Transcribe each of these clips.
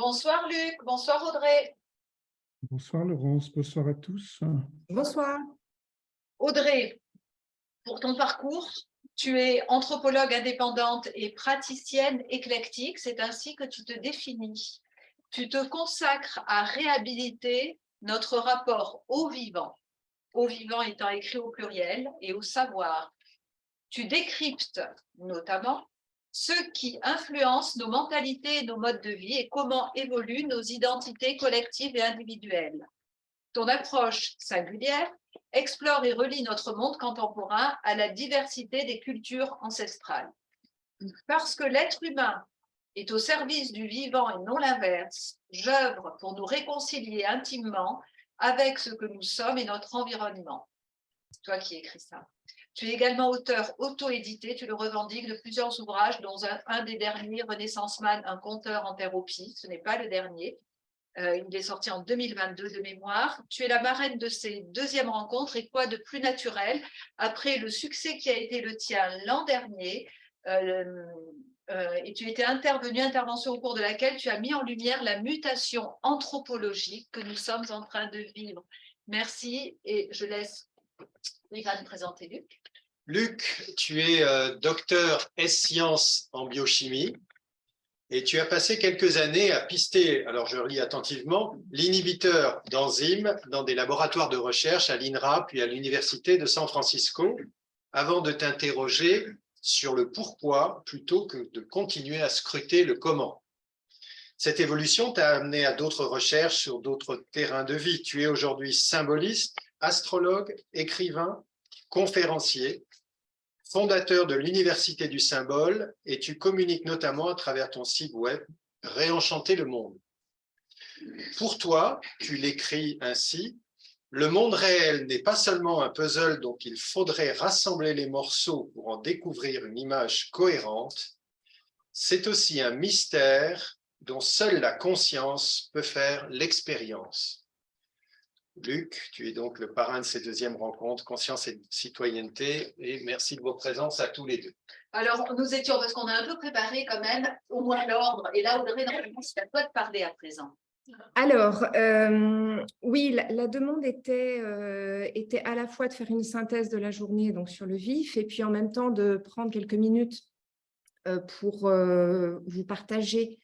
Bonsoir Luc, bonsoir Audrey. Bonsoir Laurence, bonsoir à tous. Bonsoir. Audrey, pour ton parcours, tu es anthropologue indépendante et praticienne éclectique, c'est ainsi que tu te définis. Tu te consacres à réhabiliter notre rapport au vivant étant écrit au pluriel, et au savoir. Tu décryptes notamment ce qui influence nos mentalités et nos modes de vie et comment évoluent nos identités collectives et individuelles. Ton approche singulière explore et relie notre monde contemporain à la diversité des cultures ancestrales. Parce que l'être humain est au service du vivant et non l'inverse, j'œuvre pour nous réconcilier intimement avec ce que nous sommes et notre environnement. C'est toi qui écris ça. Tu es également auteur auto-édité, tu le revendiques de plusieurs ouvrages, dont un des derniers, Renaissance Man, un conteur en théropie, ce n'est pas le dernier. Il est sorti en 2022 de mémoire. Tu es la marraine de ces deuxièmes rencontres, et quoi de plus naturel après le succès qui a été le tien l'an dernier. Et tu étais intervention au cours de laquelle tu as mis en lumière la mutation anthropologique que nous sommes en train de vivre. Merci, et je laisse Ivan présenter Luc. Luc, tu es docteur S-Sciences en biochimie et tu as passé quelques années à pister, alors je lis attentivement, l'inhibiteur d'enzymes dans des laboratoires de recherche à l'INRA puis à l'Université de San Francisco avant de t'interroger sur le pourquoi plutôt que de continuer à scruter le comment. Cette évolution t'a amené à d'autres recherches sur d'autres terrains de vie. Tu es aujourd'hui symboliste, astrologue, écrivain, conférencier, fondateur de l'Université du Symbole, et tu communiques notamment à travers ton site web « Réenchanter le monde ». Pour toi, tu l'écris ainsi, « Le monde réel n'est pas seulement un puzzle dont il faudrait rassembler les morceaux pour en découvrir une image cohérente, c'est aussi un mystère dont seule la conscience peut faire l'expérience ». Luc, tu es donc le parrain de ces deuxièmes rencontres, Conscience et Citoyenneté, et merci de votre présence à tous les deux. Alors, nous étions, parce qu'on a un peu préparé quand même, au moins l'ordre, et là, Audrey, normalement, c'est à toi de parler à présent. Alors, oui, la demande était à la fois de faire une synthèse de la journée donc sur le vif, et puis en même temps de prendre quelques minutes pour vous partager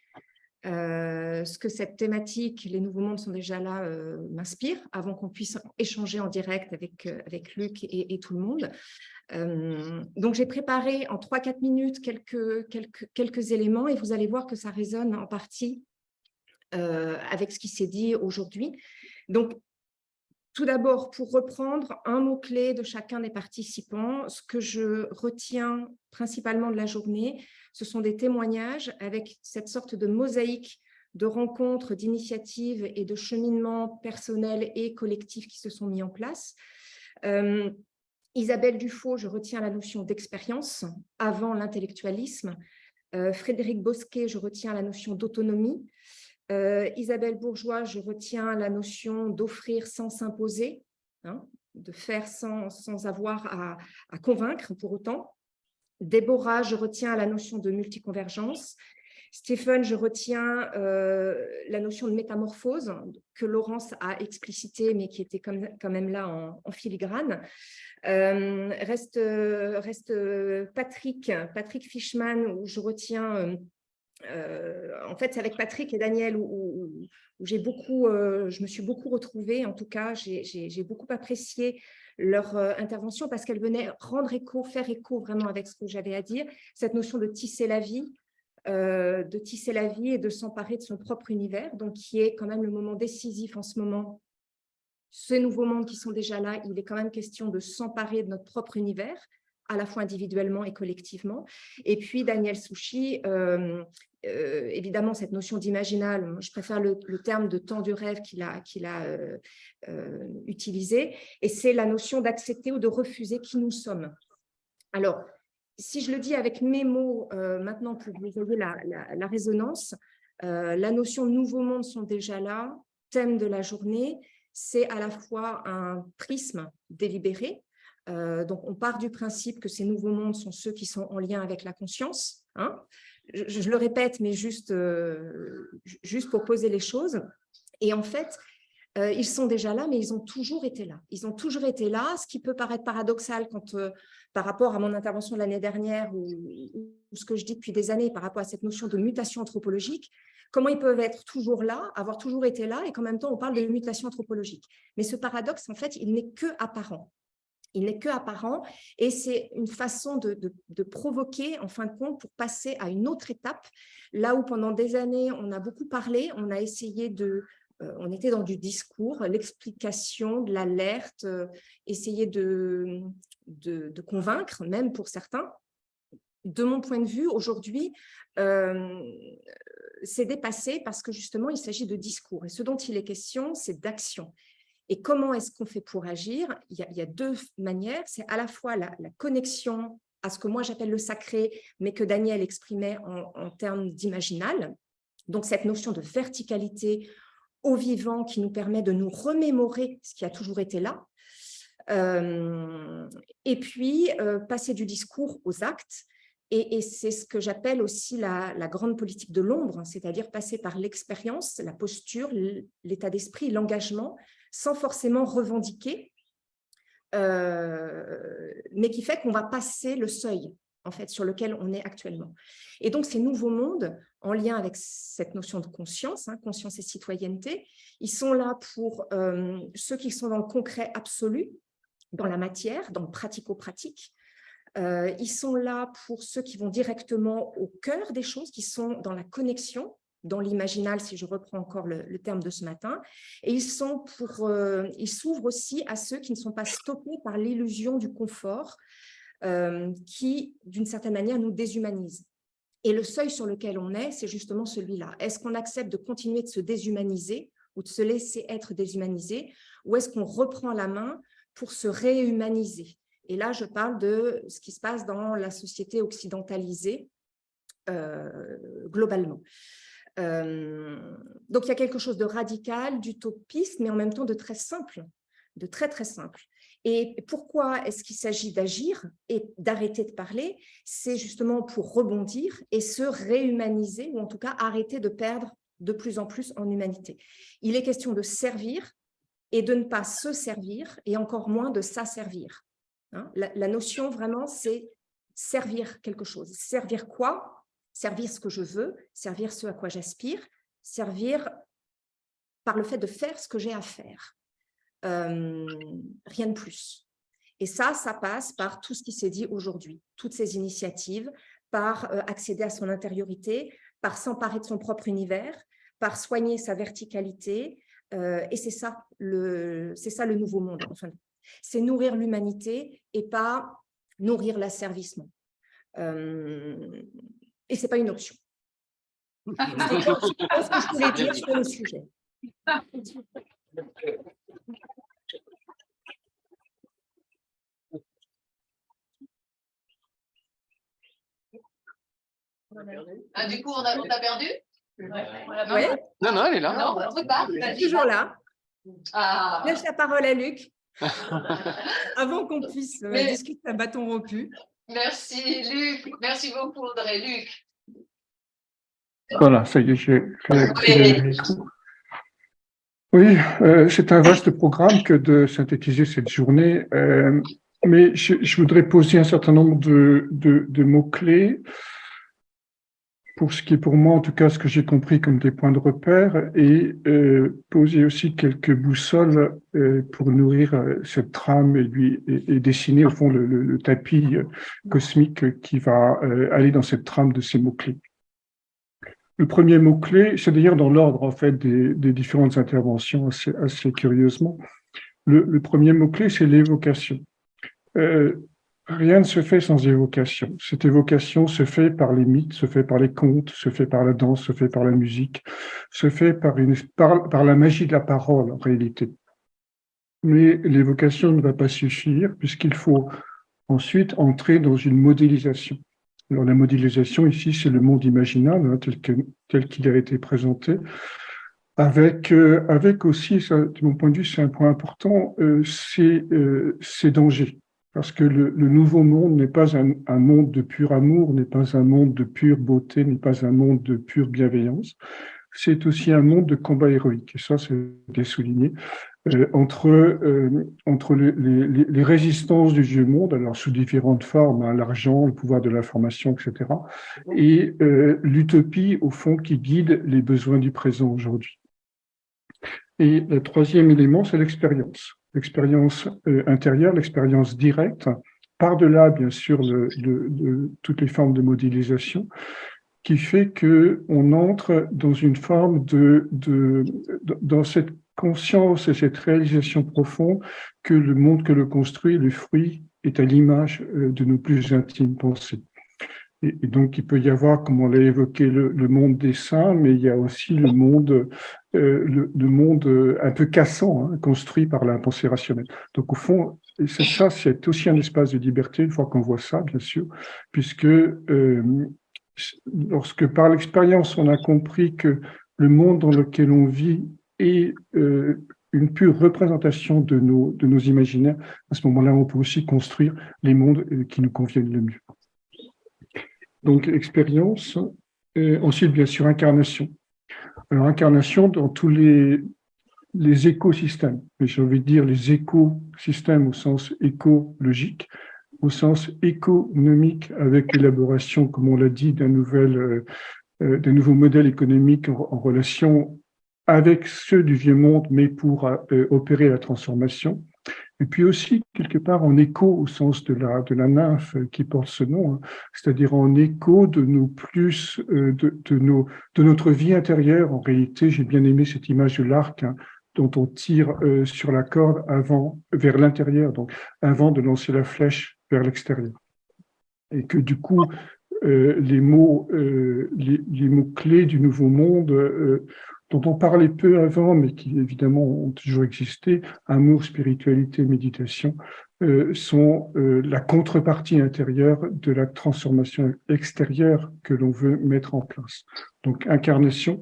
ce que cette thématique, les nouveaux mondes sont déjà là, m'inspire, avant qu'on puisse échanger en direct avec Luc et tout le monde. Donc, j'ai préparé en 3-4 minutes quelques éléments, et vous allez voir que ça résonne en partie avec ce qui s'est dit aujourd'hui. Donc, tout d'abord, pour reprendre un mot-clé de chacun des participants, ce que je retiens principalement de la journée, ce sont des témoignages avec cette sorte de mosaïque de rencontres, d'initiatives et de cheminements personnels et collectifs qui se sont mis en place. Isabelle Dufaux, je retiens la notion d'expérience avant l'intellectualisme. Frédéric Bosquet, je retiens la notion d'autonomie. Isabelle Bourgeois, je retiens la notion d'offrir sans s'imposer, hein, de faire sans avoir à convaincre pour autant. Déborah, je retiens la notion de multiconvergence. Stéphane, je retiens la notion de métamorphose que Laurence a explicitée, mais qui était quand même là en filigrane. Reste Patrick Fishman, où je retiens... en fait, c'est avec Patrick et Daniel où je me suis beaucoup retrouvée. En tout cas, j'ai beaucoup apprécié leur intervention parce qu'elle venait faire écho vraiment avec ce que j'avais à dire, cette notion de tisser la vie et de s'emparer de son propre univers, donc qui est quand même le moment décisif en ce moment. Ces nouveaux mondes qui sont déjà là, il est quand même question de s'emparer de notre propre univers, à la fois individuellement et collectivement. Et puis Daniel Suchy, évidemment cette notion d'imaginal, je préfère le terme de temps du rêve qu'il a utilisé, et c'est la notion d'accepter ou de refuser qui nous sommes. Alors, si je le dis avec mes mots, maintenant que vous voyez la résonance, la notion de nouveaux mondes sont déjà là, thème de la journée, c'est à la fois un prisme délibéré. Donc, on part du principe que ces nouveaux mondes sont ceux qui sont en lien avec la conscience, hein, je le répète, mais juste pour poser les choses. Et en fait, ils sont déjà là, mais ils ont toujours été là. Ils ont toujours été là, ce qui peut paraître paradoxal quand, par rapport à mon intervention de l'année dernière ou ce que je dis depuis des années par rapport à cette notion de mutation anthropologique. Comment ils peuvent être toujours là, avoir toujours été là, et qu'en même temps, on parle de mutation anthropologique. Mais ce paradoxe, en fait, il n'est que apparent. Il n'est que apparent, et c'est une façon de provoquer, en fin de compte, pour passer à une autre étape. Là où pendant des années, on a beaucoup parlé, on a essayé on était dans du discours, l'explication, de l'alerte, essayer de convaincre, même pour certains. De mon point de vue, aujourd'hui, c'est dépassé parce que justement, il s'agit de discours. Et ce dont il est question, c'est d'action. Et comment est-ce qu'on fait pour agir? Il y a deux manières. C'est à la fois la connexion à ce que moi j'appelle le sacré, mais que Daniel exprimait en termes d'imaginal. Donc, cette notion de verticalité au vivant qui nous permet de nous remémorer ce qui a toujours été là. Et puis, passer du discours aux actes. Et c'est ce que j'appelle aussi la grande politique de l'ombre, c'est-à-dire passer par l'expérience, la posture, l'état d'esprit, l'engagement, sans forcément revendiquer, mais qui fait qu'on va passer le seuil, en fait, sur lequel on est actuellement. Et donc, ces nouveaux mondes, en lien avec cette notion de conscience, conscience et citoyenneté, ils sont là pour ceux qui sont dans le concret absolu, dans la matière, dans le pratico-pratique. Ils sont là pour ceux qui vont directement au cœur des choses, qui sont dans la connexion, dans l'imaginal, si je reprends encore le terme de ce matin. Et ils s'ouvrent aussi à ceux qui ne sont pas stoppés par l'illusion du confort, qui, d'une certaine manière, nous déshumanise. Et le seuil sur lequel on est, c'est justement celui-là. Est-ce qu'on accepte de continuer de se déshumaniser ou de se laisser être déshumanisé, ou est-ce qu'on reprend la main pour se réhumaniser? Et là, je parle de ce qui se passe dans la société occidentalisée globalement. Donc, il y a quelque chose de radical, d'utopiste, mais en même temps de très simple, de très, très simple. Et pourquoi est-ce qu'il s'agit d'agir et d'arrêter de parler? C'est justement pour rebondir et se réhumaniser, ou en tout cas arrêter de perdre de plus en plus en humanité. Il est question de servir et de ne pas se servir, et encore moins de s'asservir. La notion vraiment, c'est servir quelque chose. Servir quoi? Servir ce que je veux, servir ce à quoi j'aspire, servir par le fait de faire ce que j'ai à faire. Rien de plus. Et ça passe par tout ce qui s'est dit aujourd'hui, toutes ces initiatives, par accéder à son intériorité, par s'emparer de son propre univers, par soigner sa verticalité. Et c'est ça le nouveau monde, enfin. C'est nourrir l'humanité et pas nourrir l'asservissement. Et ce n'est pas une option. C'est ce que je voulais dire sur le sujet. Ah, du coup, on a perdu? Ouais. Non, elle est là. Non, on repart. Toujours là. Ah. Laisse la parole à Luc. Avant qu'on puisse discuter à bâton rompu. Merci Luc, merci beaucoup Audrey. Luc. Voilà, ça y est, j'ai activé le micro. Oui, c'est un vaste programme que de synthétiser cette journée, mais je voudrais poser un certain nombre de mots-clés pour ce qui est pour moi, en tout cas, ce que j'ai compris comme des points de repère, et poser aussi quelques boussoles pour nourrir cette trame et dessiner au fond le tapis cosmique qui va aller dans cette trame de ces mots-clés. Le premier mot-clé, c'est d'ailleurs dans l'ordre en fait des différentes interventions assez curieusement. Le premier mot-clé, c'est l'évocation. Rien ne se fait sans évocation. Cette évocation se fait par les mythes, se fait par les contes, se fait par la danse, se fait par la musique, se fait par la magie de la parole en réalité. Mais l'évocation ne va pas suffire puisqu'il faut ensuite entrer dans une modélisation. Alors la modélisation ici, c'est le monde imaginal tel qu'il a été présenté, avec aussi, ça, de mon point de vue, c'est un point important, ces dangers. Parce que le nouveau monde n'est pas un monde de pur amour, n'est pas un monde de pure beauté, n'est pas un monde de pure bienveillance. C'est aussi un monde de combat héroïque. Et ça, c'est bien souligné. Entre les résistances du vieux monde, alors sous différentes formes, hein, l'argent, le pouvoir de l'information, etc., et l'utopie, au fond, qui guide les besoins du présent aujourd'hui. Et le troisième élément, c'est l'expérience. L'expérience intérieure, l'expérience directe, par-delà, bien sûr, toutes les formes de modélisation, qui fait qu'on entre dans une forme dans cette conscience et cette réalisation profonde que le monde que l'on construit, le fruit, est à l'image de nos plus intimes pensées. Et donc, il peut y avoir, comme on l'a évoqué, le monde des saints, mais il y a aussi le monde un peu cassant, hein, construit par la pensée rationnelle. Donc, au fond, c'est aussi un espace de liberté, une fois qu'on voit ça, bien sûr, puisque lorsque par l'expérience, on a compris que le monde dans lequel on vit est une pure représentation de nos imaginaires, à ce moment-là, on peut aussi construire les mondes qui nous conviennent le mieux. Donc, expérience, ensuite, bien sûr, incarnation. Alors, incarnation dans tous les écosystèmes, mais j'ai envie de dire les écosystèmes au sens écologique, au sens économique, avec l'élaboration, comme on l'a dit, d'un nouveau modèle économique en relation avec ceux du vieux monde, mais pour opérer la transformation. Et puis aussi, quelque part, en écho au sens de la nymphe qui porte ce nom, hein, c'est-à-dire en écho de notre vie intérieure. En réalité, j'ai bien aimé cette image de l'arc, hein, dont on tire sur la corde vers l'intérieur, donc avant de lancer la flèche vers l'extérieur. Et que du coup, les mots clés du nouveau monde, dont on parlait peu avant, mais qui évidemment ont toujours existé, amour, spiritualité, méditation, sont la contrepartie intérieure de la transformation extérieure que l'on veut mettre en place. Donc, incarnation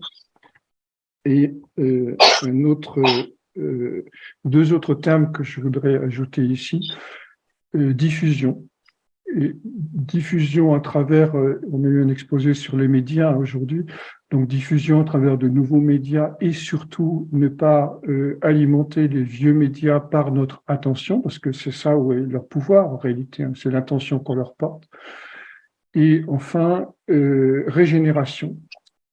et deux autres termes que je voudrais ajouter ici, diffusion. Et diffusion à travers, on a eu un exposé sur les médias aujourd'hui, donc diffusion à travers de nouveaux médias et surtout ne pas alimenter les vieux médias par notre attention, parce que c'est ça où est leur pouvoir en réalité, hein, c'est l'attention qu'on leur porte. Et enfin, régénération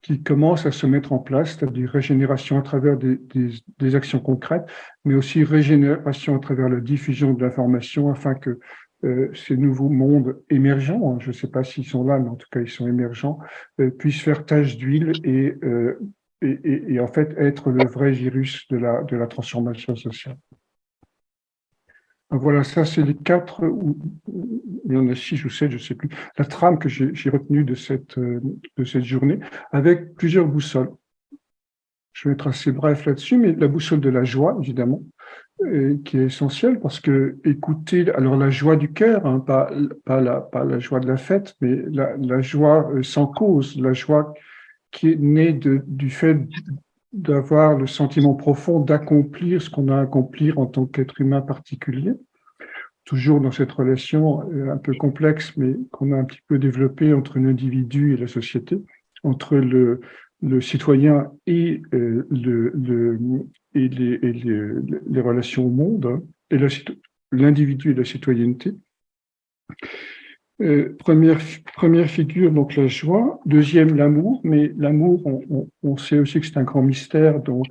qui commence à se mettre en place, c'est-à-dire régénération à travers des actions concrètes, mais aussi régénération à travers la diffusion de l'information afin que ces nouveaux mondes émergents, hein, je ne sais pas s'ils sont là, mais en tout cas ils sont émergents, puissent faire tache d'huile et en fait être le vrai virus de la transformation sociale. Donc voilà, ça c'est les 4, il y en a 6 ou 7, je ne sais plus, la trame que j'ai retenue de cette journée, avec plusieurs boussoles. Je vais être assez bref là-dessus, mais la boussole de la joie, évidemment, qui est essentielle parce que écouter, alors la joie du cœur, hein, pas la joie de la fête, mais la joie sans cause, la joie qui est née du fait d'avoir le sentiment profond d'accomplir ce qu'on a à accomplir en tant qu'être humain particulier, toujours dans cette relation un peu complexe, mais qu'on a un petit peu développée entre l'individu et la société, entre le citoyen et les relations au monde, hein, et l'individu et la citoyenneté. Première figure, donc la joie. Deuxième, l'amour. Mais l'amour, on sait aussi que c'est un grand mystère dont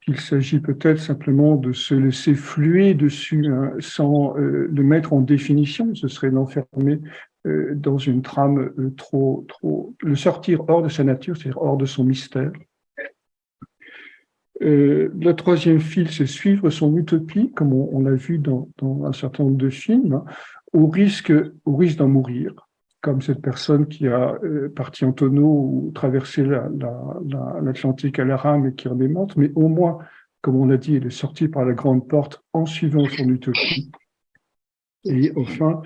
il s'agit peut-être simplement de se laisser fluer dessus, hein, sans le mettre en définition. Ce serait l'enfermer dans une trame le sortir hors de sa nature, c'est-à-dire hors de son mystère. Le troisième fil, c'est suivre son utopie, comme on l'a vu dans un certain nombre de films, hein, au risque d'en mourir, comme cette personne qui a parti en tonneau ou traversé l'Atlantique à la rame et qui en est morte, mais au moins, comme on l'a dit, elle est sortie par la grande porte en suivant son utopie. Et enfin,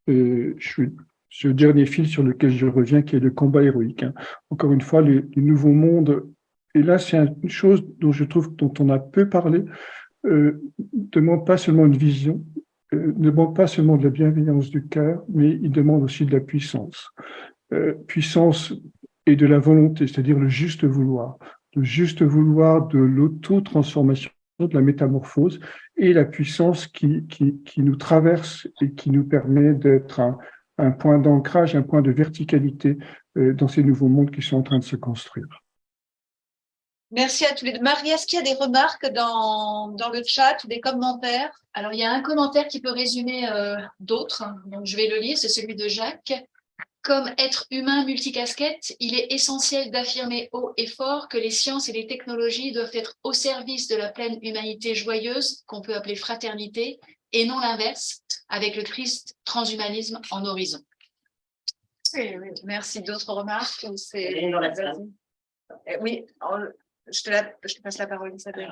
ce dernier fil sur lequel je reviens, qui est le combat héroïque. Hein. Encore une fois, les nouveaux mondes. Et là, c'est une chose dont on a peu parlé, demande pas seulement une vision, ne demande pas seulement de la bienveillance du cœur, mais il demande aussi de la puissance. Puissance et de la volonté, c'est-à-dire le juste vouloir de l'auto-transformation, de la métamorphose, et la puissance qui nous traverse et qui nous permet d'être un point d'ancrage, un point de verticalité dans ces nouveaux mondes qui sont en train de se construire. Merci à tous les deux. Marie, est-ce qu'il y a des remarques dans le chat ou des commentaires? Alors, il y a un commentaire qui peut résumer d'autres, donc je vais le lire, c'est celui de Jacques. Comme être humain multicasquette, il est essentiel d'affirmer haut et fort que les sciences et les technologies doivent être au service de la pleine humanité joyeuse, qu'on peut appeler fraternité, et non l'inverse, avec le triste transhumanisme en horizon. Oui, oui. Merci. D'autres remarques? Oui, je te passe la parole, Isabelle.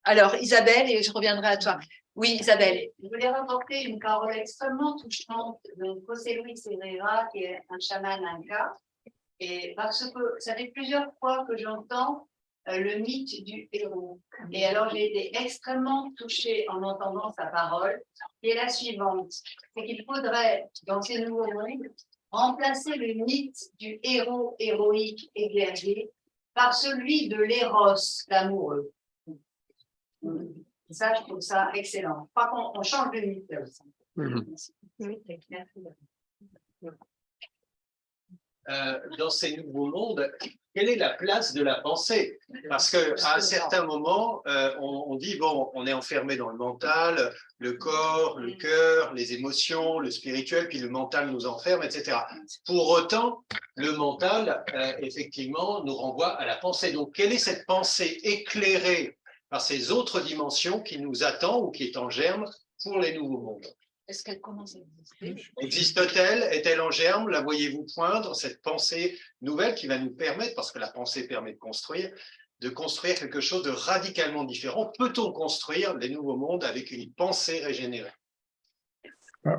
Alors, Isabelle, et je reviendrai à toi. Oui, Isabelle. Je voulais rapporter une parole extrêmement touchante de José Luis Herrera, qui est un chaman inca. Et parce que ça fait plusieurs fois que j'entends le mythe du héros. Et alors, j'ai été extrêmement touchée en entendant sa parole, qui est la suivante. C'est qu'il faudrait, dans ces nouveaux mondes, remplacer le mythe du héros héroïque et guerrier par celui de l'éros, l'amoureux. Ça, je trouve ça excellent. Pas qu'on change de mythe. Dans ces nouveaux mondes, quelle est la place de la pensée? Parce qu'à un certain moment, on dit, bon, on est enfermé dans le mental, le corps, le cœur, les émotions, le spirituel, puis le mental nous enferme, etc. Pour autant, le mental, effectivement, nous renvoie à la pensée. Donc, quelle est cette pensée éclairée par ces autres dimensions qui nous attend ou qui est en germe pour les nouveaux mondes? Est-ce qu'elle commence à exister? Existe-t-elle? Est-elle en germe? La voyez-vous poindre, cette pensée nouvelle qui va nous permettre, parce que la pensée permet de construire quelque chose de radicalement différent? Peut-on construire les nouveaux mondes avec une pensée régénérée?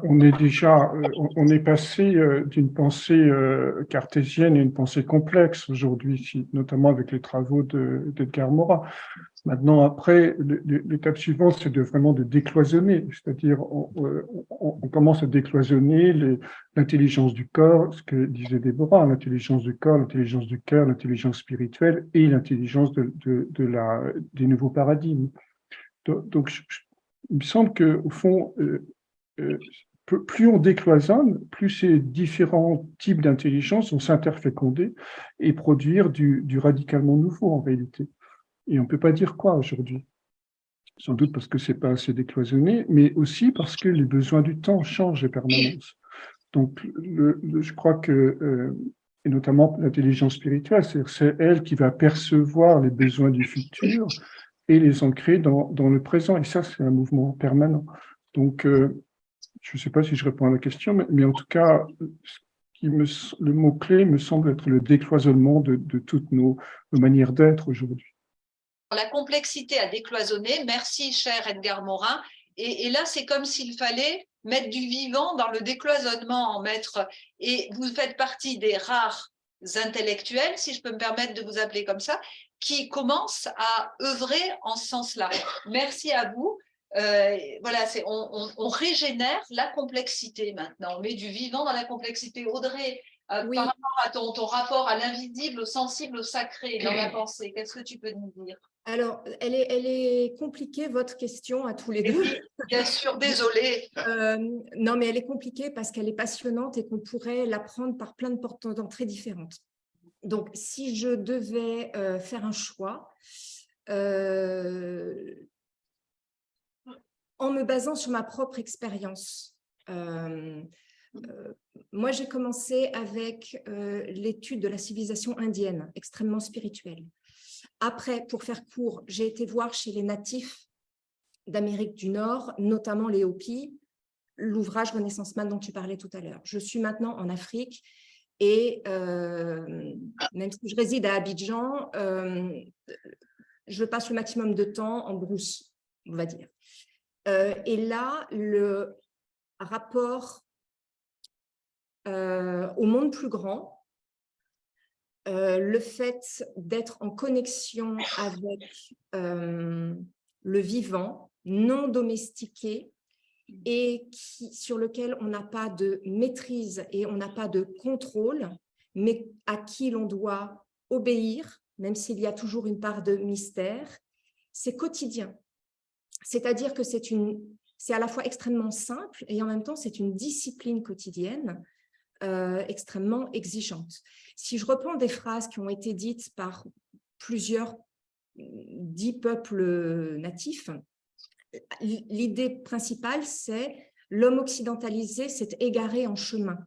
On est passé d'une pensée cartésienne à une pensée complexe aujourd'hui, notamment avec les travaux d'Edgar Morin. Maintenant, après, l'étape suivante, c'est vraiment de décloisonner, c'est-à-dire on commence à décloisonner l'intelligence du corps, ce que disait Déborah, l'intelligence du corps, l'intelligence du cœur, l'intelligence spirituelle et l'intelligence des nouveaux paradigmes. Donc, il me semble qu'au fond, plus on décloisonne, plus ces différents types d'intelligence vont s'interféconder et produire du radicalement nouveau en réalité. Et on ne peut pas dire quoi aujourd'hui. Sans doute parce que ce n'est pas assez décloisonné, mais aussi parce que les besoins du temps changent en permanence. Donc, je crois que, et notamment l'intelligence spirituelle, c'est elle qui va percevoir les besoins du futur et les ancrer dans le présent. Et ça, c'est un mouvement permanent. Donc, je ne sais pas si je réponds à la question, mais en tout cas, le mot-clé me semble être le décloisonnement de toutes nos manières d'être aujourd'hui. La complexité à décloisonner, merci cher Edgar Morin, et là c'est comme s'il fallait mettre du vivant dans le décloisonnement, et vous faites partie des rares intellectuels, si je peux me permettre de vous appeler comme ça, qui commencent à œuvrer en ce sens-là. Merci à vous. Voilà, on régénère la complexité maintenant, on met du vivant dans la complexité. Audrey, oui. Par rapport à ton rapport à l'invisible, au sensible, au sacré dans la pensée, qu'est-ce que tu peux nous dire? Alors, elle est compliquée, votre question à tous les deux. Oui, bien sûr, désolée. Non, mais elle est compliquée parce qu'elle est passionnante et qu'on pourrait la prendre par plein de portes d'entrée différentes. Donc, si je devais faire un choix, en me basant sur ma propre expérience, moi, j'ai commencé avec l'étude de la civilisation indienne, extrêmement spirituelle. Après, pour faire court, j'ai été voir chez les natifs d'Amérique du Nord, notamment les Hopis, l'ouvrage Renaissance Man dont tu parlais tout à l'heure. Je suis maintenant en Afrique et même si je réside à Abidjan, je passe le maximum de temps en brousse, on va dire. Et là, le rapport au monde plus grand, le fait d'être en connexion avec le vivant, non domestiqué et sur lequel on n'a pas de maîtrise et on n'a pas de contrôle, mais à qui l'on doit obéir, même s'il y a toujours une part de mystère, c'est quotidien. C'est-à-dire que c'est à la fois extrêmement simple et en même temps, c'est une discipline quotidienne extrêmement exigeante. Si je reprends des phrases qui ont été dites par plusieurs dits peuples natifs, l'idée principale, c'est l'homme occidentalisé s'est égaré en chemin.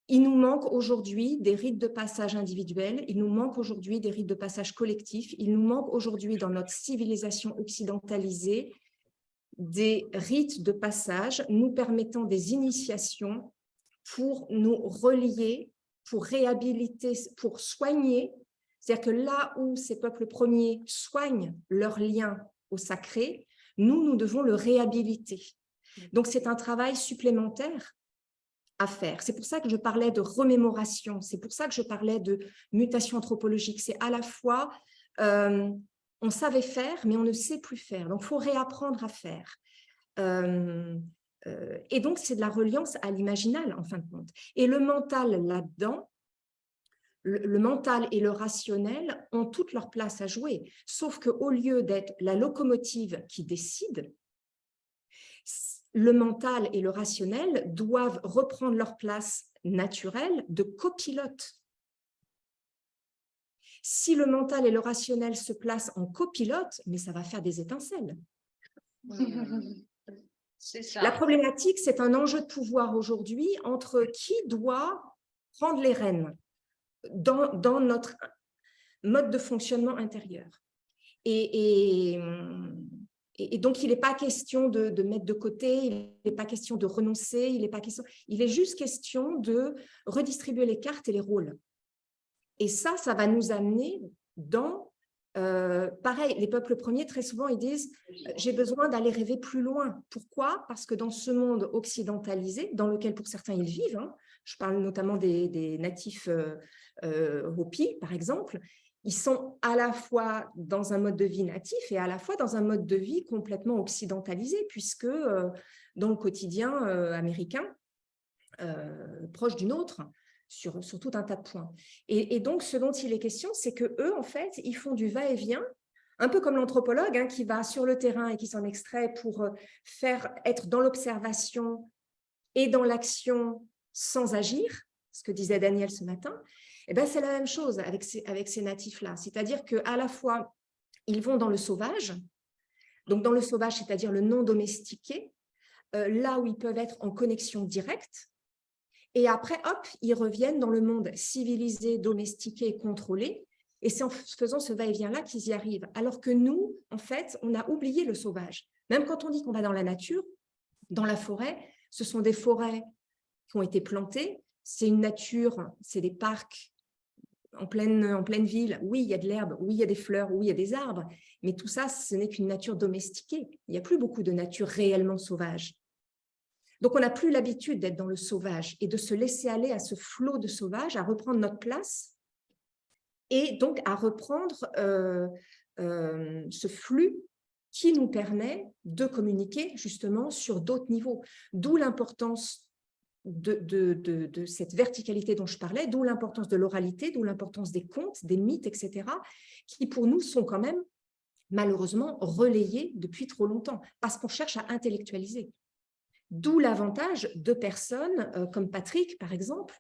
Il nous manque aujourd'hui des rites de passage individuels, il nous manque aujourd'hui des rites de passage collectifs, il nous manque aujourd'hui dans notre civilisation occidentalisée des rites de passage nous permettant des initiations pour nous relier, pour réhabiliter, pour soigner. C'est-à-dire que là où ces peuples premiers soignent leur lien au sacré, nous devons le réhabiliter. Donc, c'est un travail supplémentaire à faire. C'est pour ça que je parlais de remémoration, c'est pour ça que je parlais de mutation anthropologique. C'est à la fois, on savait faire, mais on ne sait plus faire. Donc, il faut réapprendre à faire. Et donc, c'est de la reliance à l'imaginal, en fin de compte. Et le mental là-dedans, le mental et le rationnel ont toute leur place à jouer, sauf qu'au lieu d'être la locomotive qui décide, le mental et le rationnel doivent reprendre leur place naturelle de copilote. Si le mental et le rationnel se placent en copilote, mais ça va faire des étincelles. C'est ça. La problématique, c'est un enjeu de pouvoir aujourd'hui entre qui doit prendre les rênes dans notre mode de fonctionnement intérieur. Et donc, il n'est pas question de mettre de côté, il n'est pas question de renoncer, il est juste question de redistribuer les cartes et les rôles. Et ça va nous amener dans, pareil, les peuples premiers, très souvent, ils disent « j'ai besoin d'aller rêver plus loin ». Pourquoi? Parce que dans ce monde occidentalisé, dans lequel pour certains ils vivent, je parle notamment des natifs Hopi, par exemple, ils sont à la fois dans un mode de vie natif et à la fois dans un mode de vie complètement occidentalisé, puisque dans le quotidien américain, proche du nôtre, sur tout un tas de points. Et donc, ce dont il est question, c'est qu'eux, en fait, ils font du va-et-vient, un peu comme l'anthropologue qui va sur le terrain et qui s'en extrait pour être dans l'observation et dans l'action sans agir, ce que disait Daniel ce matin. Eh ben, c'est la même chose avec ces natifs-là. C'est-à-dire qu'à la fois, ils vont dans le sauvage, donc dans le sauvage, c'est-à-dire le non domestiqué, là où ils peuvent être en connexion directe, et après, hop, ils reviennent dans le monde civilisé, domestiqué et contrôlé, et c'est en faisant ce va-et-vient-là qu'ils y arrivent. Alors que nous, en fait, on a oublié le sauvage. Même quand on dit qu'on va dans la nature, dans la forêt, ce sont des forêts qui ont été plantées, c'est une nature, c'est des parcs en pleine ville. Oui, il y a de l'herbe, oui, il y a des fleurs, oui, il y a des arbres, mais tout ça, ce n'est qu'une nature domestiquée. Il n'y a plus beaucoup de nature réellement sauvage. Donc, on n'a plus l'habitude d'être dans le sauvage et de se laisser aller à ce flot de sauvage, à reprendre notre place et donc à reprendre ce flux qui nous permet de communiquer justement sur d'autres niveaux. D'où l'importance de cette verticalité dont je parlais, d'où l'importance de l'oralité, d'où l'importance des contes, des mythes, etc., qui pour nous sont quand même malheureusement relayés depuis trop longtemps, parce qu'on cherche à intellectualiser. D'où l'avantage de personnes comme Patrick, par exemple,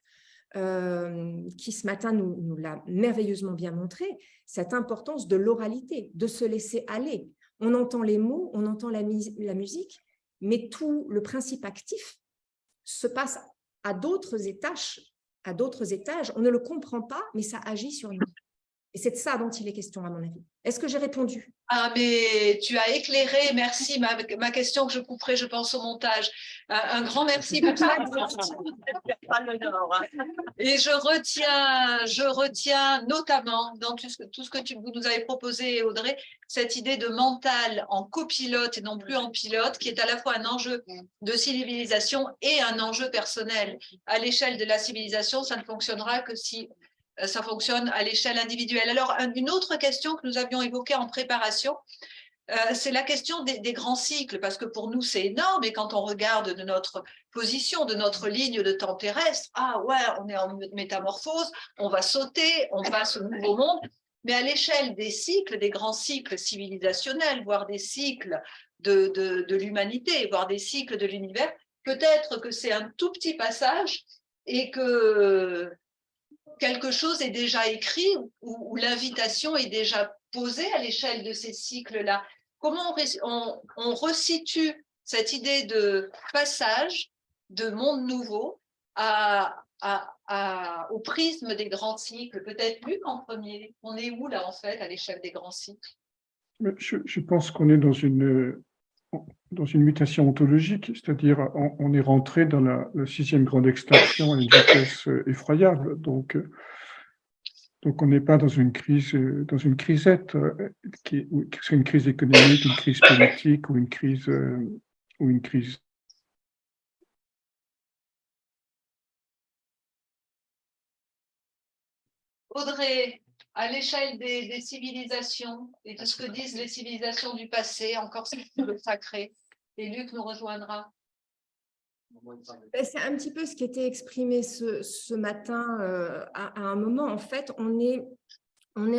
qui ce matin nous l'a merveilleusement bien montré, cette importance de l'oralité, de se laisser aller. On entend les mots, on entend la musique, mais tout le principe actif se passe à d'autres étages. On ne le comprend pas, mais ça agit sur nous. Et c'est de ça dont il est question, à mon avis. Est-ce que j'ai répondu? Ah, mais tu as éclairé, merci, ma question que je couperai, je pense, au montage. Un grand merci pour ça. Et je retiens notamment dans tout ce que vous nous avez proposé, Audrey, cette idée de mental en copilote et non plus en pilote, qui est à la fois un enjeu de civilisation et un enjeu personnel. À l'échelle de la civilisation, ça ne fonctionnera que si ça fonctionne à l'échelle individuelle. Alors, une autre question que nous avions évoquée en préparation, c'est la question des grands cycles, parce que pour nous, c'est énorme, et quand on regarde de notre position, de notre ligne de temps terrestre, ah ouais, on est en métamorphose, on va sauter, on passe au nouveau monde, mais à l'échelle des cycles, des grands cycles civilisationnels, voire des cycles de l'humanité, voire des cycles de l'univers, peut-être que c'est un tout petit passage et que quelque chose est déjà écrit ou l'invitation est déjà posée à l'échelle de ces cycles-là. Comment on resitue cette idée de passage de monde nouveau au prisme des grands cycles? Peut-être Luc en premier. On est où là en fait à l'échelle des grands cycles? Je pense qu'on est dans une mutation ontologique, c'est-à-dire on est rentré dans la 6e grande extinction à une vitesse effroyable. Donc on n'est pas dans une crisette, qui serait une crise économique, une crise politique ou une crise. Audrey, à l'échelle des civilisations et de ce que disent les civilisations du passé, encore le sacré, et Luc nous rejoindra. C'est un petit peu ce qui était exprimé ce matin à un moment. En fait, on est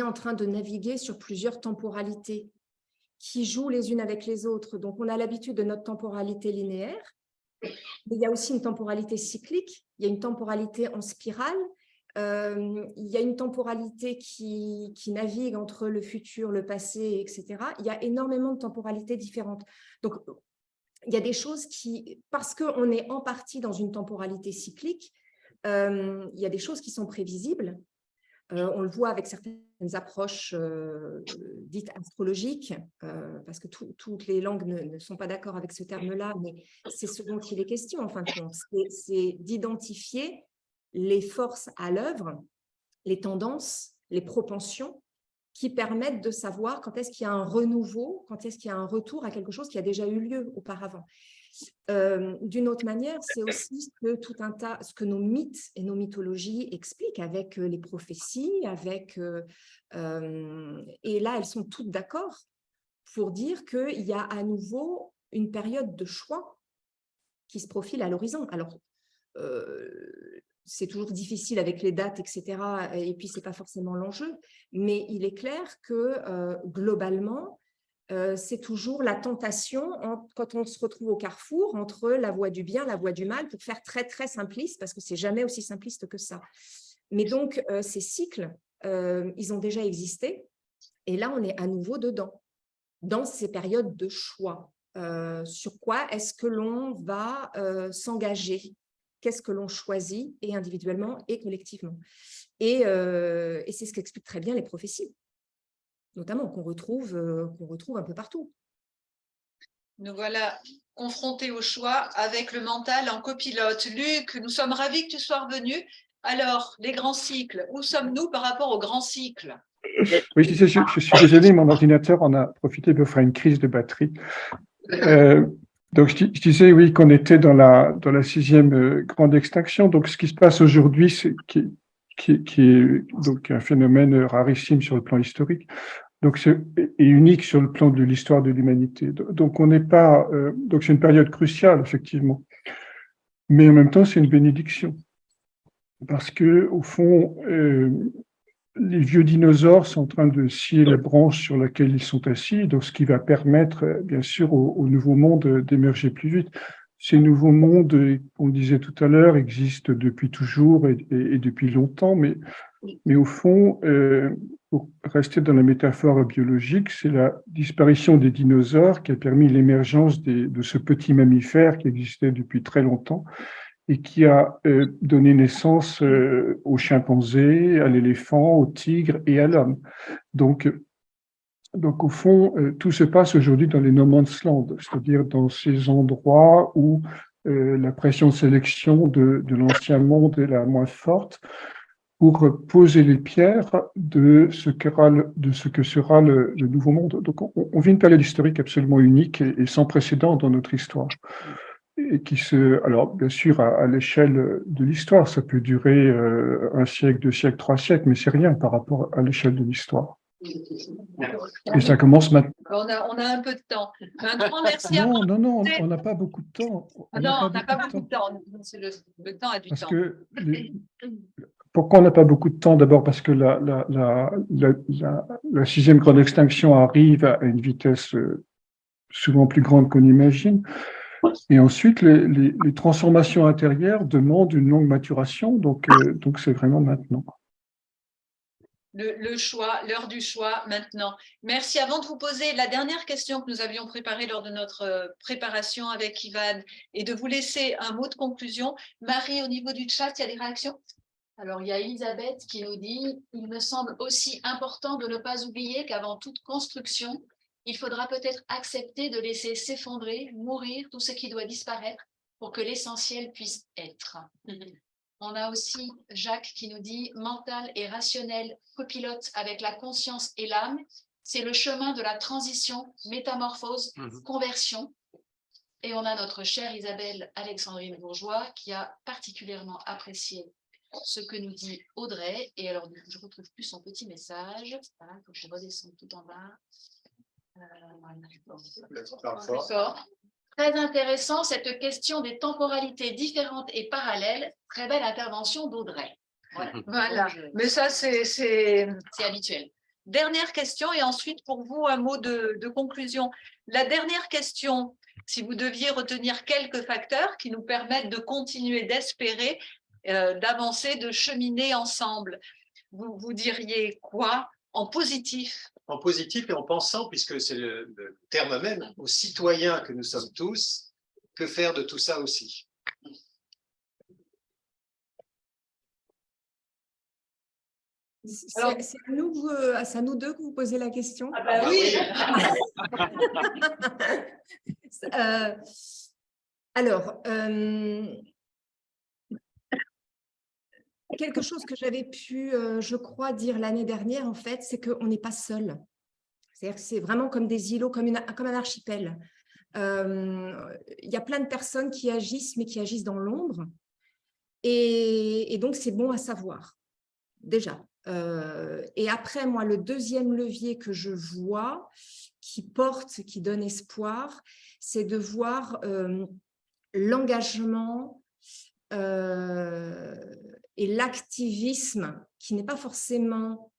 en train de naviguer sur plusieurs temporalités qui jouent les unes avec les autres. Donc, on a l'habitude de notre temporalité linéaire, mais il y a aussi une temporalité cyclique, il y a une temporalité en spirale, il y a une temporalité qui navigue entre le futur, le passé, etc. Il y a énormément de temporalités différentes. Donc, il y a des choses qui, parce qu'on est en partie dans une temporalité cyclique, il y a des choses qui sont prévisibles. On le voit avec certaines approches dites astrologiques, parce que toutes les langues ne sont pas d'accord avec ce terme-là, mais c'est ce dont il est question, en fin de compte. C'est d'identifier les forces à l'œuvre, les tendances, les propensions, qui permettent de savoir quand est-ce qu'il y a un renouveau, quand est-ce qu'il y a un retour à quelque chose qui a déjà eu lieu auparavant. D'une autre manière, c'est aussi ce que nos mythes et nos mythologies expliquent avec les prophéties, et là, elles sont toutes d'accord pour dire qu'il y a à nouveau une période de choix qui se profile à l'horizon. Alors, c'est toujours difficile avec les dates, etc. Et puis, ce n'est pas forcément l'enjeu. Mais il est clair que globalement, c'est toujours la tentation quand on se retrouve au carrefour entre la voie du bien, la voie du mal, pour faire très, très simpliste, parce que ce n'est jamais aussi simpliste que ça. Mais donc, ces cycles, ils ont déjà existé. Et là, on est à nouveau dedans, dans ces périodes de choix. Sur quoi est-ce que l'on va s'engager? Qu'est-ce que l'on choisit, et individuellement et collectivement. Et c'est ce qu'expliquent très bien les prophéties, notamment qu'on retrouve un peu partout. Nous voilà confrontés au choix avec le mental en copilote. Luc, nous sommes ravis que tu sois revenu. Alors, les grands cycles, où sommes-nous par rapport aux grands cycles? Oui, je suis désolé, mon ordinateur en a profité pour faire une crise de batterie. Donc, je disais, oui, qu'on était dans la 6e grande extinction. Donc, ce qui se passe aujourd'hui, c'est qui est donc un phénomène rarissime sur le plan historique. Donc, c'est unique sur le plan de l'histoire de l'humanité. Donc, on n'est pas. Donc, c'est une période cruciale, effectivement. Mais en même temps, c'est une bénédiction. Parce que, au fond, les vieux dinosaures sont en train de scier la branche sur laquelle ils sont assis, donc ce qui va permettre, bien sûr, au nouveau monde d'émerger plus vite. Ces nouveaux mondes, on le disait tout à l'heure, existent depuis toujours et depuis longtemps, mais au fond, pour rester dans la métaphore biologique, c'est la disparition des dinosaures qui a permis l'émergence de ce petit mammifère qui existait depuis très longtemps, et qui a donné naissance aux chimpanzés, à l'éléphant, au tigre et à l'homme. Donc au fond, tout se passe aujourd'hui dans les no man's land, c'est-à-dire dans ces endroits où la pression de sélection de l'ancien monde est la moins forte, pour poser les pierres de ce que sera le nouveau monde. Donc on vit une période historique absolument unique et sans précédent dans notre histoire. et qui alors bien sûr à l'échelle de l'histoire, ça peut durer un siècle, 2 siècles, 3 siècles, mais c'est rien par rapport à l'échelle de l'histoire. Et ça commence maintenant. On a un peu de temps. Un grand merci à Non, on n'a pas beaucoup de temps. on n'a pas beaucoup de temps. Le temps a du Parce temps. que pourquoi on n'a pas beaucoup de temps? D'abord parce que la 6e grande extinction arrive à une vitesse souvent plus grande qu'on imagine. Et ensuite, les transformations intérieures demandent une longue maturation, donc c'est vraiment maintenant. Le choix, l'heure du choix maintenant. Merci. Avant de vous poser la dernière question que nous avions préparée lors de notre préparation avec Ivan et de vous laisser un mot de conclusion, Marie, au niveau du chat, il y a des réactions? Alors, il y a Elisabeth qui nous dit « Il me semble aussi important de ne pas oublier qu'avant toute construction, il faudra peut-être accepter de laisser s'effondrer, mourir tout ce qui doit disparaître pour que l'essentiel puisse être. » On a aussi Jacques qui nous dit « Mental et rationnel copilote avec la conscience et l'âme, c'est le chemin de la transition, métamorphose, conversion. » Et on a notre chère Isabelle Alexandrine Bourgeois qui a particulièrement apprécié ce que nous dit Audrey. Et alors, je ne retrouve plus son petit message. Voilà, il faut que je redescende tout en bas. D'accord. Très intéressant, cette question des temporalités différentes et parallèles. Très belle intervention d'Audrey. Voilà. Mais ça, c'est habituel. Dernière question, et ensuite, pour vous, un mot de conclusion. La dernière question, si vous deviez retenir quelques facteurs qui nous permettent de continuer d'espérer, d'avancer, de cheminer ensemble, vous diriez quoi en positif? En positif et en pensant, puisque c'est le terme même, aux citoyens que nous sommes tous, que faire de tout ça aussi? C'est à nous deux que vous posez la question. Ah bah oui. Alors, quelque chose que j'avais pu, je crois, dire l'année dernière, en fait, c'est qu'on n'est pas seul. C'est-à-dire que c'est vraiment comme des îlots, comme un archipel. Il y a plein de personnes qui agissent, mais qui agissent dans l'ombre. Et donc, c'est bon à savoir, déjà. Et après, moi, le deuxième levier que je vois, qui porte, qui donne espoir, c'est de voir l'engagement et l'activisme qui n'est pas forcément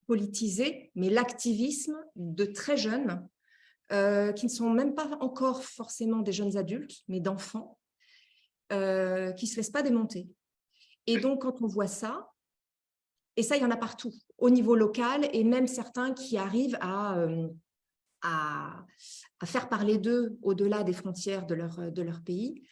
politisé, mais l'activisme de très jeunes qui ne sont même pas encore forcément des jeunes adultes, mais d'enfants qui ne se laissent pas démonter. Et donc, quand on voit ça, et ça, il y en a partout, au niveau local, et même certains qui arrivent à faire parler d'eux au-delà des frontières de leur pays.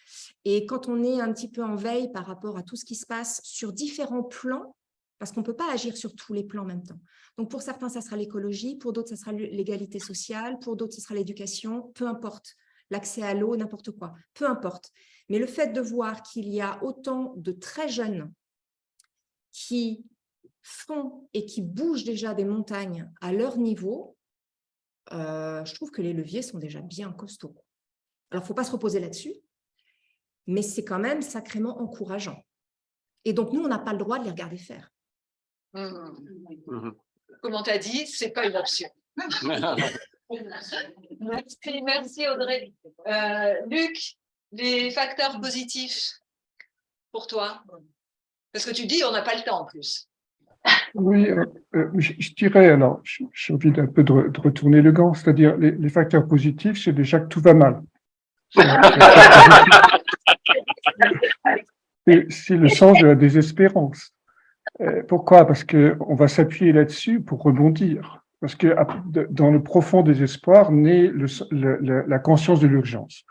Et quand on est un petit peu en veille par rapport à tout ce qui se passe sur différents plans, parce qu'on ne peut pas agir sur tous les plans en même temps. Donc, pour certains, ça sera l'écologie, pour d'autres, ça sera l'égalité sociale, pour d'autres, ce sera l'éducation, peu importe, l'accès à l'eau, n'importe quoi, peu importe. Mais le fait de voir qu'il y a autant de très jeunes qui font et qui bougent déjà des montagnes à leur niveau, je trouve que les leviers sont déjà bien costauds. Alors, il ne faut pas se reposer là-dessus, mais c'est quand même sacrément encourageant. Et donc, nous, on n'a pas le droit de les regarder faire. Comment tu as dit, ce n'est pas une option. Merci Audrey. Luc, les facteurs positifs pour toi? Parce que tu dis on n'a pas le temps en plus. Oui, je dirais, alors, j'ai envie d'un peu de retourner le gant, c'est-à-dire les facteurs positifs, c'est déjà que tout va mal. C'est le sens de la désespérance. Pourquoi? Parce qu'on va s'appuyer là-dessus pour rebondir. Parce que dans le profond désespoir naît la conscience de l'urgence.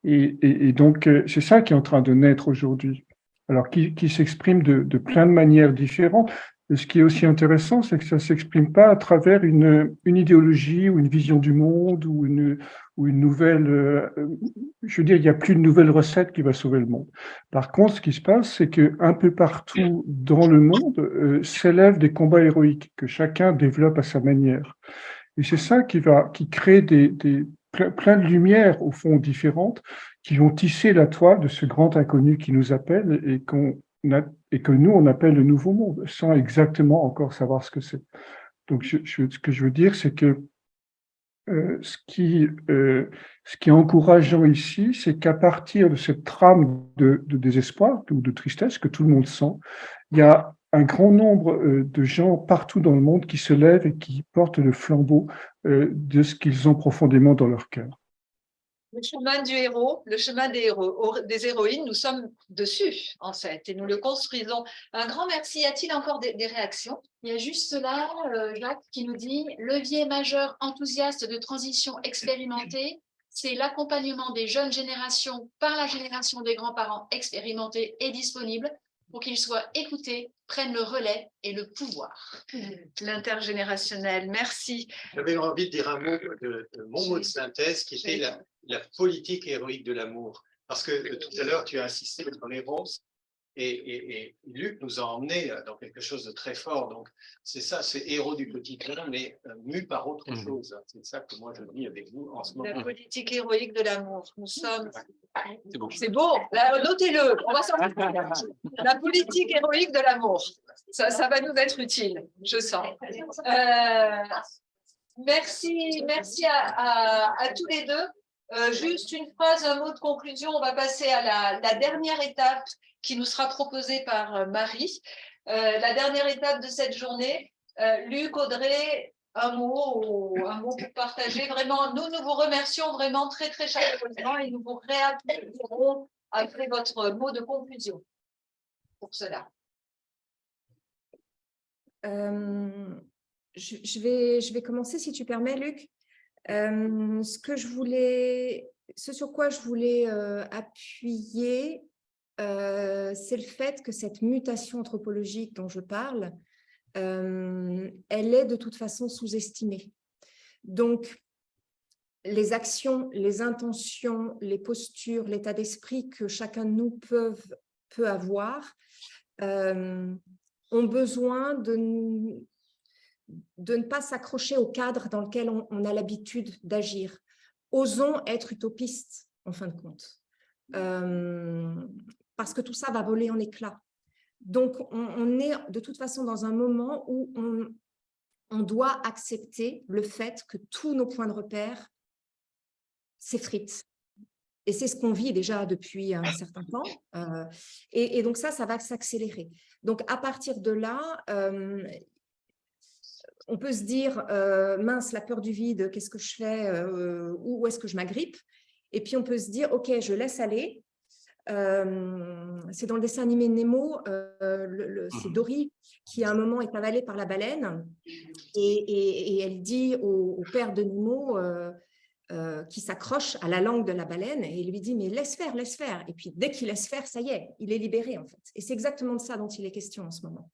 Et donc, c'est ça qui est en train de naître aujourd'hui. Alors, qui s'exprime de plein de manières différentes. Et ce qui est aussi intéressant, c'est que ça ne s'exprime pas à travers une idéologie ou une vision du monde ou une nouvelle... je veux dire, il n'y a plus de nouvelle recette qui va sauver le monde. Par contre, ce qui se passe, c'est qu'un peu partout dans le monde s'élèvent des combats héroïques que chacun développe à sa manière. Et c'est ça qui crée plein de lumières, au fond, différentes, qui vont tisser la toile de ce grand inconnu qui nous appelle et que nous, on appelle le Nouveau Monde, sans exactement encore savoir ce que c'est. Donc, ce que je veux dire, c'est que ce qui est encourageant ici, c'est qu'à partir de cette trame de désespoir ou de tristesse que tout le monde sent, il y a un grand nombre de gens partout dans le monde qui se lèvent et qui portent le flambeau de ce qu'ils ont profondément dans leur cœur. Le chemin du héros, le chemin des héroïnes, nous sommes dessus, en fait, et nous le construisons. Un grand merci. Y a-t-il encore des réactions? Il y a juste là, Jacques, qui nous dit « Levier majeur enthousiaste de transition expérimentée, c'est l'accompagnement des jeunes générations par la génération des grands-parents expérimentés et disponibles pour qu'ils soient écoutés, prennent le relais et le pouvoir. » L'intergénérationnel, merci. J'avais envie de dire un mot de mon mot de synthèse qui était la politique héroïque de l'amour. Parce que tout à l'heure, tu as insisté sur les roses et Luc nous a emmenés dans quelque chose de très fort. Donc, c'est ça, c'est héros du quotidien, mais mu par autre chose. C'est ça que moi je dis avec vous en ce moment. La politique héroïque de l'amour. Nous sommes. C'est beau. C'est beau. Là, notez-le. On va sortir. La politique héroïque de l'amour. Ça va nous être utile, je sens. Merci à tous les deux. Juste une phrase, un mot de conclusion. On va passer à la dernière étape qui nous sera proposée par Marie. La dernière étape de cette journée. Luc, Audrey, un mot pour partager. Vraiment, nous vous remercions vraiment très, très chaleureusement et nous vous réapplaudirons après votre mot de conclusion pour cela. Je vais commencer, si tu permets, Luc. Ce sur quoi je voulais appuyer, c'est le fait que cette mutation anthropologique dont je parle, elle est de toute façon sous-estimée. Donc, les actions, les intentions, les postures, l'état d'esprit que chacun de nous peut avoir ont besoin de ne pas s'accrocher au cadre dans lequel on a l'habitude d'agir. Osons être utopistes, en fin de compte, parce que tout ça va voler en éclats. Donc, on est de toute façon dans un moment où on doit accepter le fait que tous nos points de repère s'effritent. Et c'est ce qu'on vit déjà depuis un certain temps. Et donc ça va s'accélérer. Donc, à partir de là, on peut se dire, mince, la peur du vide, qu'est-ce que je fais, où est-ce que je m'agrippe? Et puis, on peut se dire, OK, je laisse aller. C'est dans le dessin animé Nemo, c'est Dory qui à un moment est avalée par la baleine et elle dit au père de Nemo qui s'accroche à la langue de la baleine et il lui dit mais laisse faire. Et puis dès qu'il laisse faire, ça y est, il est libéré en fait. Et c'est exactement de ça dont il est question en ce moment.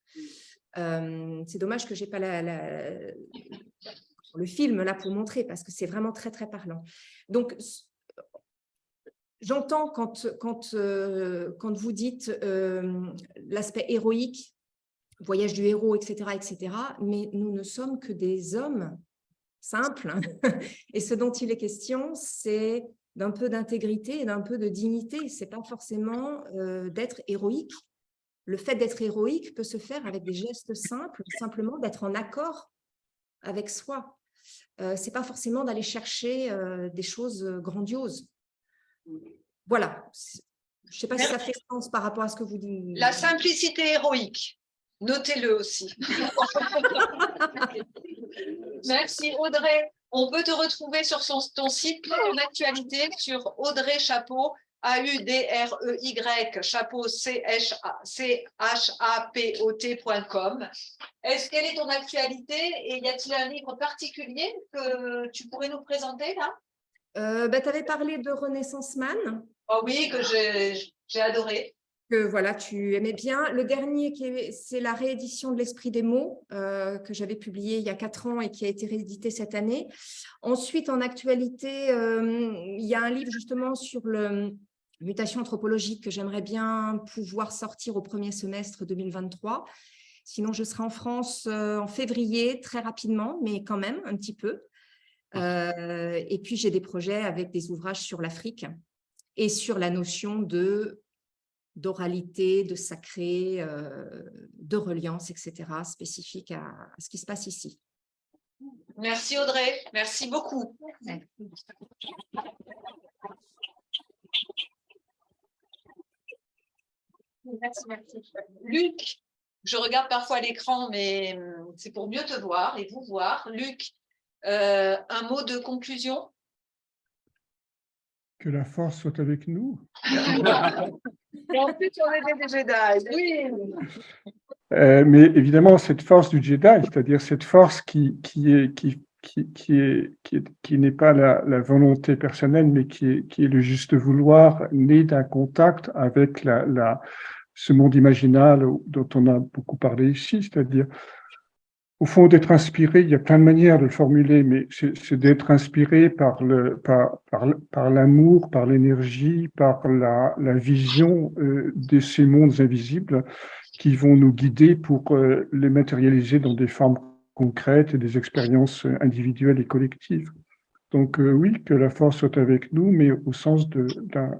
C'est dommage que je n'ai pas le film là pour montrer parce que c'est vraiment très très parlant. Donc j'entends quand vous dites l'aspect héroïque, voyage du héros, etc., mais nous ne sommes que des hommes simples. Et ce dont il est question, c'est d'un peu d'intégrité et d'un peu de dignité. Ce n'est pas forcément d'être héroïque. Le fait d'être héroïque peut se faire avec des gestes simples, simplement d'être en accord avec soi. Ce n'est pas forcément d'aller chercher des choses grandioses. Voilà, je ne sais pas si ça fait sens par rapport à ce que vous dites. La simplicité héroïque, notez-le aussi. Merci Audrey. On peut te retrouver sur ton site en actualité sur Audrey Chapeau, AUDREY, chapeau CHAPOT.com. Quelle est ton actualité et y a-t-il un livre particulier que tu pourrais nous présenter là? Tu avais parlé de Renaissance Man. Oh oui, que j'ai adoré. Que voilà, tu aimais bien. Le dernier, c'est la réédition de l'Esprit des mots que j'avais publié il y a 4 ans et qui a été réédité cette année. Ensuite, en actualité, il y a un livre justement sur le mutation anthropologique que j'aimerais bien pouvoir sortir au premier semestre 2023. Sinon, je serai en France en février, très rapidement, mais quand même un petit peu. Et puis, j'ai des projets avec des ouvrages sur l'Afrique et sur la notion d'oralité, de sacré, de reliance, etc., spécifique à ce qui se passe ici. Merci Audrey, merci beaucoup. Merci. Luc, je regarde parfois l'écran, mais c'est pour mieux te voir et vous voir. Luc, un mot de conclusion? Que la force soit avec nous. Et en plus, on était des Jedi. Oui. Mais évidemment, cette force du Jedi, c'est-à-dire cette force qui n'est pas la volonté personnelle, mais qui est le juste vouloir, né d'un contact avec ce monde imaginal dont on a beaucoup parlé ici, c'est-à-dire, au fond, d'être inspiré, il y a plein de manières de le formuler, mais c'est d'être inspiré par l'amour, par l'énergie, par la vision de ces mondes invisibles qui vont nous guider pour les matérialiser dans des formes concrètes et des expériences individuelles et collectives. Donc oui, que la force soit avec nous, mais au sens d'un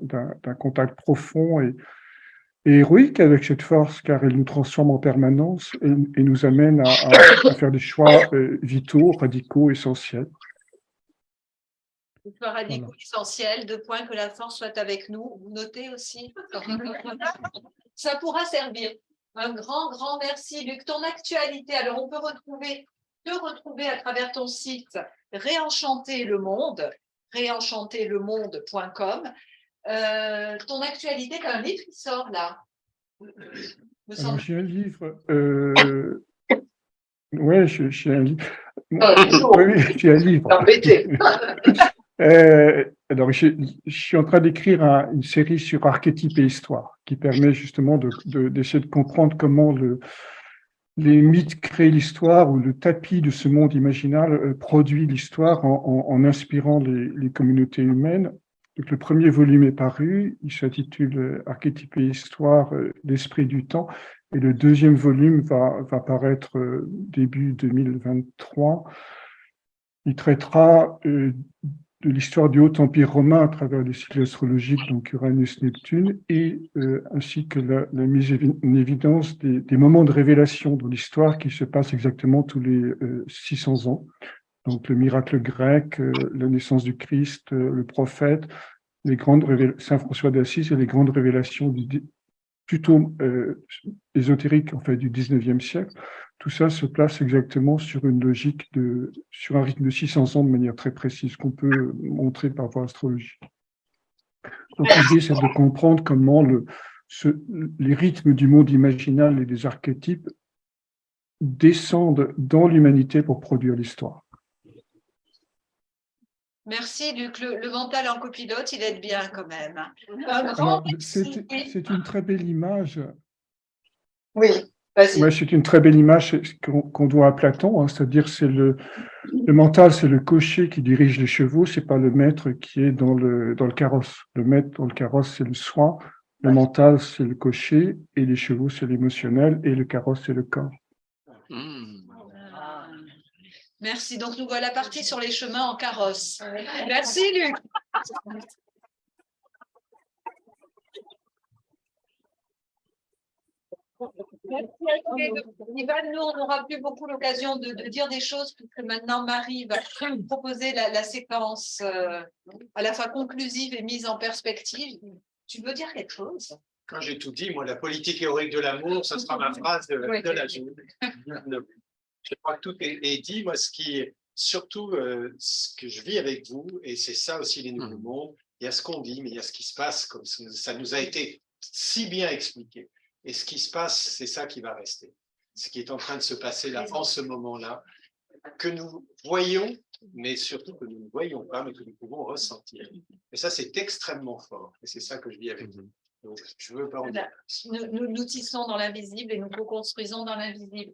contact profond et héroïque avec cette force, car elle nous transforme en permanence et nous amène à faire des choix vitaux, radicaux, essentiels. Des choix radicaux essentiels, de point que la force soit avec nous. Vous notez aussi. Ça pourra servir. Un grand merci, Luc. Ton actualité, alors on peut te retrouver à travers ton site Réenchanter le monde, réenchanterlemonde.com. Ton actualité, tu as un livre qui sort là. Alors, j'ai un livre. Oui, j'ai un livre. Oui, j'ai un livre. Alors, je suis en train d'écrire une série sur archétypes et histoire, qui permet justement d'essayer de comprendre comment les mythes créent l'histoire, ou le tapis de ce monde imaginal produit l'histoire en inspirant les communautés humaines. Donc, le premier volume est paru, il s'intitule Archétypes et histoire, l'esprit du temps, et le deuxième volume va paraître début 2023. Il traitera de l'histoire du Haut Empire romain à travers les cycles astrologiques, donc Uranus-Neptune, et ainsi que la mise en évidence des moments de révélation dans l'histoire qui se passent exactement tous les 600 ans. Donc le miracle grec, la naissance du Christ, le prophète, Saint François d'Assise et les grandes révélations plutôt ésotériques en fait, du 19e siècle. Tout ça se place exactement sur une logique sur un rythme de 600 ans de manière très précise qu'on peut montrer par voie astrologique. Donc l'idée, c'est de comprendre comment les rythmes du monde imaginal et des archétypes descendent dans l'humanité pour produire l'histoire. Merci Luc. Le mental en copilote, il aide bien quand même. C'est une très belle image. Oui. Ouais, c'est une très belle image qu'on doit à Platon, hein, c'est-à-dire c'est le mental, c'est le cocher qui dirige les chevaux, c'est pas le maître qui est dans le carrosse. Le maître dans le carrosse, c'est le soi, le mental, c'est le cocher, et les chevaux, c'est l'émotionnel, et le carrosse, c'est le corps. Merci. Donc nous voilà partis sur les chemins en carrosse. Merci Luc. Ivan, nous, on n'aura plus beaucoup l'occasion de dire des choses, puisque maintenant Marie va proposer la séquence à la fois conclusive et mise en perspective. Tu veux dire quelque chose? Quand j'ai tout dit, moi, la politique héroïque de l'amour, ce sera ma phrase de la journée. Je crois que tout est dit. Moi, surtout, ce que je vis avec vous, et c'est ça aussi les nouveaux mondes, il y a ce qu'on dit, mais il y a ce qui se passe, comme ça nous a été si bien expliqué. Et ce qui se passe, c'est ça qui va rester. Ce qui est en train de se passer là, en ce moment-là, que nous voyons, mais surtout que nous ne voyons pas, mais que nous pouvons ressentir. Et ça, c'est extrêmement fort. Et c'est ça que je vis avec vous. Donc, je veux pas en dire. Nous tissons dans l'invisible et nous co-construisons dans l'invisible.